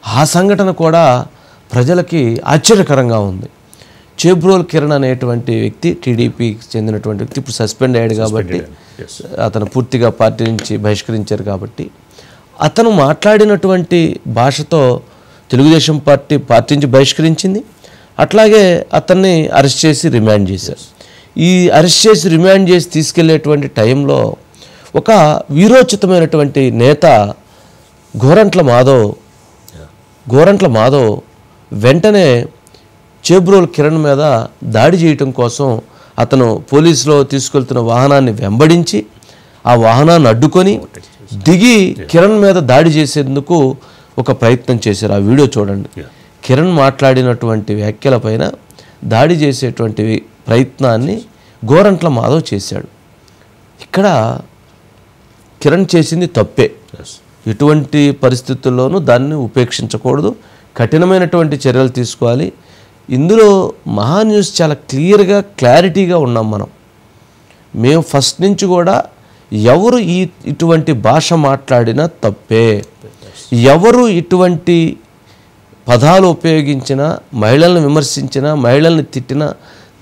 ఆ సంఘటన కూడా ప్రజలకి ఆశ్చర్యకరంగా ఉంది. చేబ్రోలు కిరణ్ అనేటువంటి వ్యక్తి టీడీపీకి చెందినటువంటి వ్యక్తి ఇప్పుడు సస్పెండ్ అయ్యాడు కాబట్టి అతను పూర్తిగా పార్టీ నుంచి బహిష్కరించారు కాబట్టి అతను మాట్లాడినటువంటి భాషతో తెలుగుదేశం పార్టీ నుంచి బహిష్కరించింది. అట్లాగే అతన్ని అరెస్ట్ చేసి రిమాండ్ చేశారు. ఈ అరెస్ట్ చేసి రిమాండ్ చేసి తీసుకెళ్లేటువంటి టైంలో ఒక వీరోచితమైనటువంటి నేత గోరంట్ల మాధవ్ వెంటనే చేబ్రోలు కిరణ్ మీద దాడి చేయటం కోసం అతను పోలీసులో తీసుకెళ్తున్న వాహనాన్ని వెంబడించి ఆ వాహనాన్ని అడ్డుకొని దిగి కిరణ్ మీద దాడి చేసేందుకు ఒక ప్రయత్నం చేశారు. ఆ వీడియో చూడండి. కిరణ్ మాట్లాడినటువంటి వ్యాఖ్యలపైన దాడి చేసేటువంటి ప్రయత్నాన్ని గోరంట్ల మాధవ్ చేశాడు. ఇక్కడ కిరణ్ చేసింది తప్పే. ఎటువంటి పరిస్థితుల్లోనూ దాన్ని ఉపేక్షించకూడదు, కఠినమైనటువంటి చర్యలు తీసుకోవాలి. ఇందులో మహా న్యూస్ చాలా క్లారిటీగా ఉన్నాం. మేము ఫస్ట్ నుంచి కూడా ఎవరు ఇటువంటి భాష మాట్లాడినా తప్పే, ఎవరు ఇటువంటి పదాలు ఉపయోగించినా, మహిళలను విమర్శించినా, మహిళల్ని తిట్టినా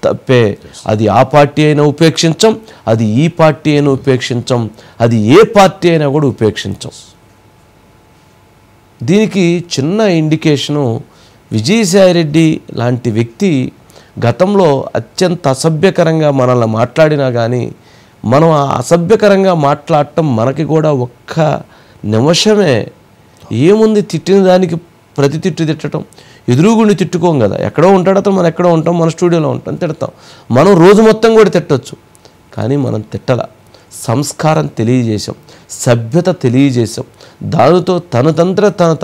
తప్పే. అది ఆ పార్టీ అయినా ఉపేక్షించం, అది ఈ పార్టీ అయినా ఉపేక్షించం, అది ఏ పార్టీ అయినా కూడా ఉపేక్షించం. దీనికి చిన్న ఇండికేషను విజయసాయిరెడ్డి లాంటి వ్యక్తి గతంలో అత్యంత అసభ్యకరంగా మనల్ని మాట్లాడినా కానీ మనం ఆ అసభ్యకరంగా మాట్లాడటం మనకి కూడా ఒక్క నిమిషమే ఏముంది, తిట్టిన దానికి ప్రతి తిట్టడం, ఎదురుగుండి తిట్టుకోం కదా. ఎక్కడో ఉంటాడు అతను, మనం ఎక్కడో ఉంటాం, మన స్టూడియోలో ఉంటాం, తిడతాం. మనం రోజు మొత్తం కూడా తిట్టచ్చు, కానీ మనం తిట్టల. సంస్కారం తెలియజేశాం, సభ్యత తెలియజేశాం. దానితో తన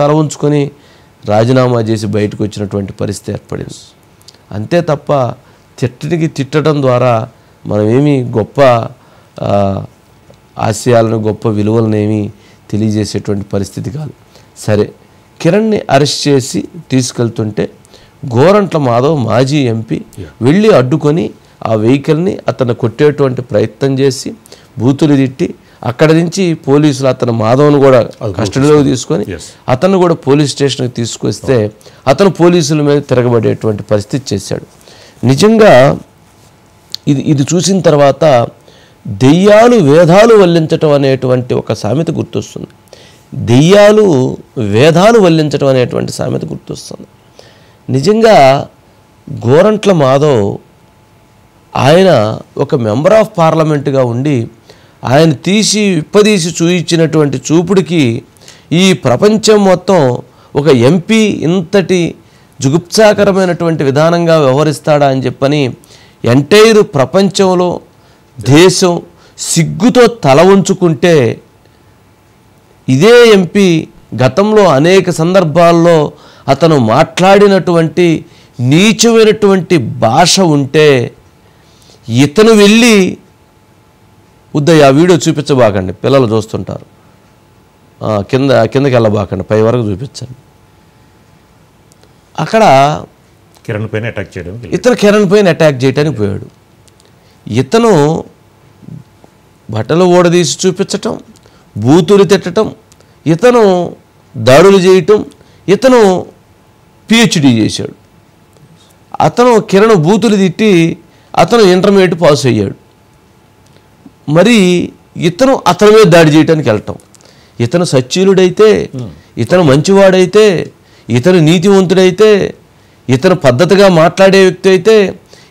తల ఉంచుకొని రాజీనామా చేసి బయటకు వచ్చినటువంటి పరిస్థితి ఏర్పడింది. అంతే తప్ప తిట్టడం ద్వారా మనమేమి గొప్ప ఆశయాలను, గొప్ప విలువలనేమి తెలియజేసేటువంటి పరిస్థితి కాదు. సరే, కిరణ్ని అరెస్ట్ చేసి తీసుకెళ్తుంటే గోరంట్ల మాధవ్ మాజీ ఎంపీ వెళ్ళి అడ్డుకొని ఆ వెహికల్ని అతను కొట్టేటువంటి ప్రయత్నం చేసి బూతులు తిట్టి అక్కడ నుంచి పోలీసులు అతను మాధవ్ను కూడా కస్టడీలోకి తీసుకొని అతను కూడా పోలీస్ స్టేషన్కి తీసుకొస్తే అతను పోలీసుల మీద తిరగబడేటువంటి పరిస్థితి చేశాడు. నిజంగా ఇది చూసిన తర్వాత దెయ్యాలు వేదాలు వల్లించటం అనేటువంటి ఒక సామెత గుర్తొస్తుంది. దెయ్యాలు వేదాలు వల్లించటం అనేటువంటి సామెత గుర్తొస్తుంది. నిజంగా గోరంట్ల మాధవ్ ఆయన ఒక మెంబర్ ఆఫ్ పార్లమెంటుగా ఉండి ఆయన విప్పదీసి చూయించినటువంటి చూపుడికి ఈ ప్రపంచం మొత్తం ఒక ఎంపీ ఇంతటి జుగుప్సాకరమైనటువంటి విధానంగా వ్యవహరిస్తాడా అని చెప్పని ఎంటైర్ ప్రపంచంలో దేశం సిగ్గుతో తల ఉంచుకుంటే, ఇదే ఎంపీ గతంలో అనేక సందర్భాల్లో అతను మాట్లాడినటువంటి నీచమైనటువంటి భాష ఉంటే ఇతను వెళ్ళి ఉద్దయ్య ఆ వీడియో చూపించబాకండి, పిల్లలు చూస్తుంటారు, కిందకి వెళ్ళబాకండి, పై వరకు చూపించండి. అక్కడ కిరణ్ పైన అటాక్ చేయడం, కిరణ్ పైన అటాక్ చేయడానికి పోయాడు. ఇతను బట్టలు ఊడదీసి చూపించటం, బూతులు తిట్టడం, ఇతను దాడులు చేయటం. ఇతను పిహెచ్డి చేశాడు. అతను కిరణ్ బూతులు తిట్టి అతను ఇంటర్మీడియట్ పాస్ అయ్యాడు. మరి ఇతను అతని మీద దాడి చేయడానికి వెళ్ళటం, ఇతను సచ్చీలుడైతే, ఇతను మంచివాడైతే, ఇతను నీతివంతుడైతే, ఇతను పద్ధతిగా మాట్లాడే వ్యక్తి అయితే,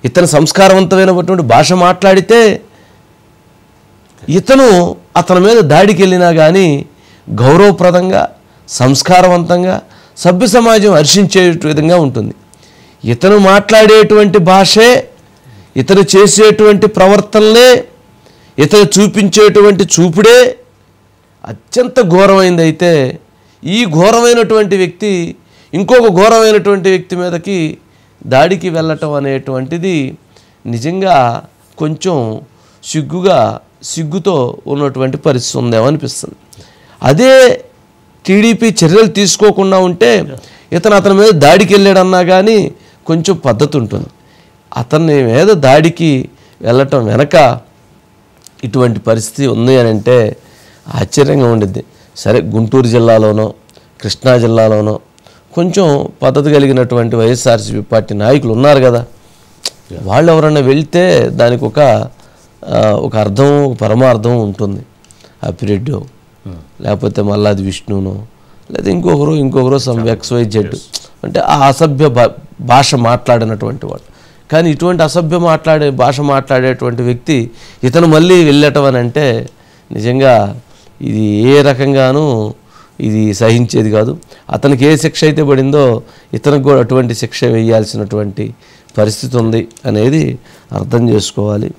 ఇతను సంస్కారవంతమైనటువంటి భాష మాట్లాడితే ఇతను అతని మీద దాడికి వెళ్ళినా కానీ గౌరవప్రదంగా, సంస్కారవంతంగా, సభ్య సమాజం హర్షించే విధంగా ఉంటుంది. ఇతను మాట్లాడేటువంటి భాషే, ఇతను చేసేటువంటి ప్రవర్తనలే, ఇతను చూపించేటువంటి చూపుడే అత్యంత ఘోరమైందైతే ఈ ఘోరమైనటువంటి వ్యక్తి ఇంకొక ఘోరమైనటువంటి వ్యక్తి మీదకి దాడికి వెళ్ళటం అనేటువంటిది నిజంగా కొంచెం సిగ్గుతో ఉన్నటువంటి పరిస్థితి ఉందేమో అనిపిస్తుంది. అదే టీడీపీ చర్యలు తీసుకోకుండా ఉంటే అతని మీద దాడికి వెళ్ళాడన్నా కానీ కొంచెం పద్ధతి ఉంటుంది. అతని మీద దాడికి వెళ్ళటం వెనక ఇటువంటి పరిస్థితి ఉంది అని అంటే ఆశ్చర్యంగా ఉండిద్ది. సరే, గుంటూరు జిల్లాలోనో, కృష్ణా జిల్లాలోనో కొంచెం పద్ధతి కలిగినటువంటి వైఎస్ఆర్సీపీ పార్టీ నాయకులు ఉన్నారు కదా, వాళ్ళు ఎవరన్నా వెళ్తే దానికి ఒక అర్థం, ఒక పరమార్థం ఉంటుంది. అప్పిరెడ్డో లేకపోతే మల్లాది విష్ణునో లేదా ఇంకొకరు సమ్ XYZ అంటే ఆ అసభ్య భాష మాట్లాడినటువంటి వాడు. కానీ ఇటువంటి భాష మాట్లాడేటువంటి వ్యక్తి ఇతను మళ్ళీ వెళ్ళటం అని అంటే నిజంగా ఇది ఏ రకంగానూ ఇది సహించేది కాదు. అతనికి ఏ శిక్ష అయితే పడిందో ఇతనికి కూడా అటువంటి శిక్ష వేయాల్సినటువంటి పరిస్థితి ఉంది అనేది అర్థం చేసుకోవాలి.